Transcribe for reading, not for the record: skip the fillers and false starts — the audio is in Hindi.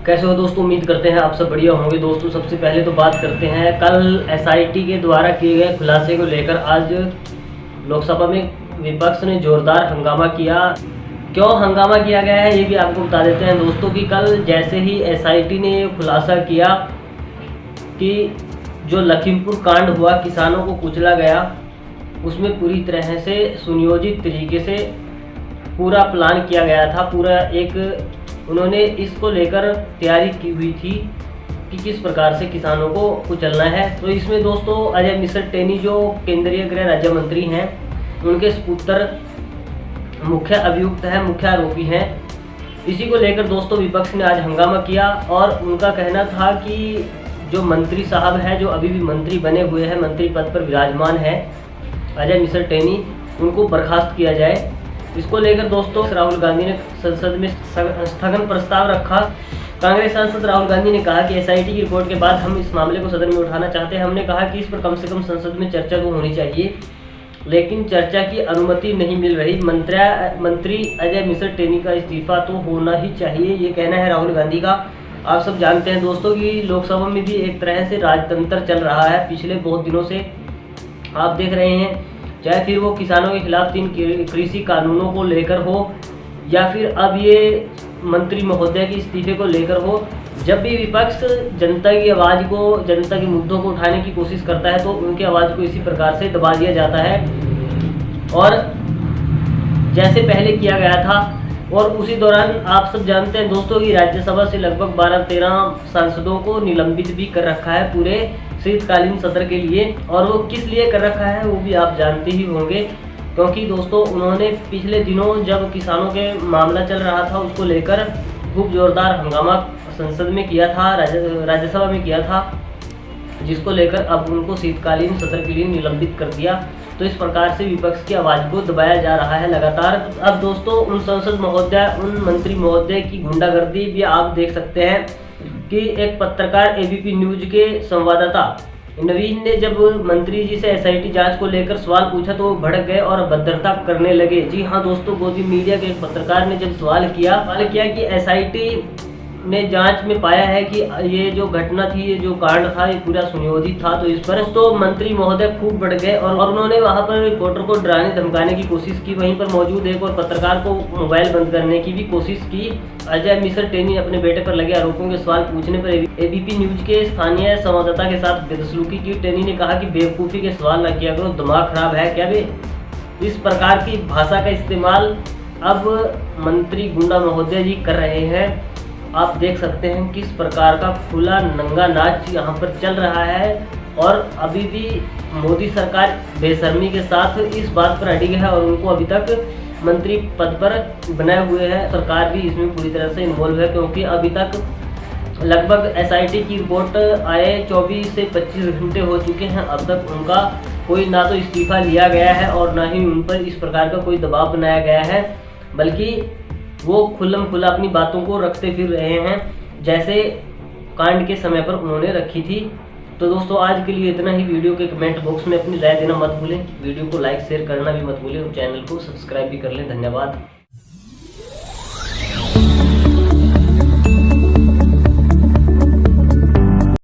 कैसे हो दोस्तों, उम्मीद करते हैं आप सब बढ़िया होंगे। दोस्तों सबसे पहले तो बात करते हैं कल एसआईटी के द्वारा किए गए खुलासे को लेकर। आज लोकसभा में विपक्ष ने जोरदार हंगामा किया। क्यों हंगामा किया गया है ये भी आपको बता देते हैं दोस्तों कि कल जैसे ही एसआईटी ने खुलासा किया कि जो लखीमपुर कांड हुआ, किसानों को कुचला गया, उसमें पूरी तरह से सुनियोजित तरीके से पूरा प्लान किया गया था। पूरा एक उन्होंने इसको लेकर तैयारी की हुई थी कि किस प्रकार से किसानों को कुचलना है। तो इसमें दोस्तों अजय मिश्रा टेनी जो केंद्रीय गृह राज्य मंत्री हैं, उनके पुत्र मुख्य अभियुक्त हैं, मुख्य आरोपी हैं। इसी को लेकर दोस्तों विपक्ष ने आज हंगामा किया और उनका कहना था कि जो मंत्री साहब हैं, जो अभी भी मंत्री बने हुए हैं, मंत्री पद पर विराजमान है अजय मिश्रा टेनी, उनको बर्खास्त किया जाए। इसको लेकर दोस्तों राहुल गांधी ने संसद में स्थगन प्रस्ताव रखा। कांग्रेस सांसद राहुल गांधी ने कहा कि एसआईटी की रिपोर्ट के बाद हम इस मामले को सदन में उठाना चाहते हैं। हमने कहा कि इस पर कम से कम संसद में चर्चा तो होनी चाहिए, लेकिन चर्चा की अनुमति नहीं मिल रही। मंत्री अजय मिश्रा टेनी का इस्तीफा तो होना ही चाहिए, ये कहना है राहुल गांधी का। आप सब जानते हैं दोस्तों कि लोकसभा में भी एक तरह से राजतंत्र चल रहा है पिछले बहुत दिनों से। आप देख रहे हैं, चाहे फिर वो किसानों के खिलाफ 3 कृषि कानूनों को लेकर हो या फिर अब ये मंत्री महोदय के इस्तीफे को लेकर हो, जब भी विपक्ष जनता की आवाज़ को, जनता के मुद्दों को उठाने की कोशिश करता है तो उनकी आवाज़ को इसी प्रकार से दबा दिया जाता है। और जैसे पहले किया गया था, और उसी दौरान आप सब जानते हैं दोस्तों कि राज्यसभा से लगभग 12-13 सांसदों को निलंबित भी कर रखा है पूरे शीतकालीन सत्र के लिए। और वो किस लिए कर रखा है वो भी आप जानते ही होंगे, क्योंकि दोस्तों उन्होंने पिछले दिनों जब किसानों के मामला चल रहा था उसको लेकर खूब जोरदार हंगामा संसद में किया था, राज्यसभा में किया था, जिसको लेकर अब उनको शीतकालीन सत्र के लिए निलंबित कर दिया। तो इस प्रकार से विपक्ष की आवाज़ को दबाया जा रहा है लगातार। अब दोस्तों उन सांसद महोदय, उन मंत्री महोदय की गुंडागर्दी भी आप देख सकते हैं कि एक पत्रकार एबीपी न्यूज के संवाददाता नवीन ने जब मंत्री जी से एसआईटी जांच को लेकर सवाल पूछा तो वो भड़क गए और अभद्रता करने लगे। जी हाँ दोस्तों, गोदी मीडिया के एक पत्रकार ने जब सवाल किया कि एसआईटी ने जांच में पाया है कि ये जो घटना थी, ये जो कांड था, ये पूरा सुनियोजित था, तो इस पर तो मंत्री महोदय खूब बढ़ गए और उन्होंने वहां पर रिपोर्टर को डराने धमकाने की कोशिश की। वहीं पर मौजूद एक और पत्रकार को मोबाइल बंद करने की भी कोशिश की। अजय मिश्रा टेनी ने अपने बेटे पर लगे आरोपों के सवाल पूछने पर एबीपी न्यूज के स्थानीय संवाददाता के साथ बदसलूकी की। टेनी ने कहा कि बेवकूफ़ी के सवाल न किया करो, दिमाग खराब है क्या बे। इस प्रकार की भाषा का इस्तेमाल अब मंत्री गुंडा महोदय जी कर रहे हैं। आप देख सकते हैं किस प्रकार का खुला नंगा नाच यहाँ पर चल रहा है। और अभी भी मोदी सरकार बेशर्मी के साथ इस बात पर अड़ी है और उनको अभी तक मंत्री पद पर बनाए हुए हैं। सरकार भी इसमें पूरी तरह से इन्वॉल्व है, क्योंकि अभी तक लगभग एसआईटी की रिपोर्ट आए 24 से 25 घंटे हो चुके हैं। अब तक उनका कोई ना तो इस्तीफा लिया गया है और ना ही उन पर इस प्रकार का कोई दबाव बनाया गया है, बल्कि वो खुल्लम खुला अपनी बातों को रखते फिर रहे हैं जैसे कांड के समय पर उन्होंने रखी थी। तो दोस्तों आज के लिए इतना ही। वीडियो के कमेंट बॉक्स में अपनी राय देना मत भूलें, वीडियो को लाइक शेयर करना भी मत भूलें और चैनल को सब्सक्राइब भी कर लें। धन्यवाद।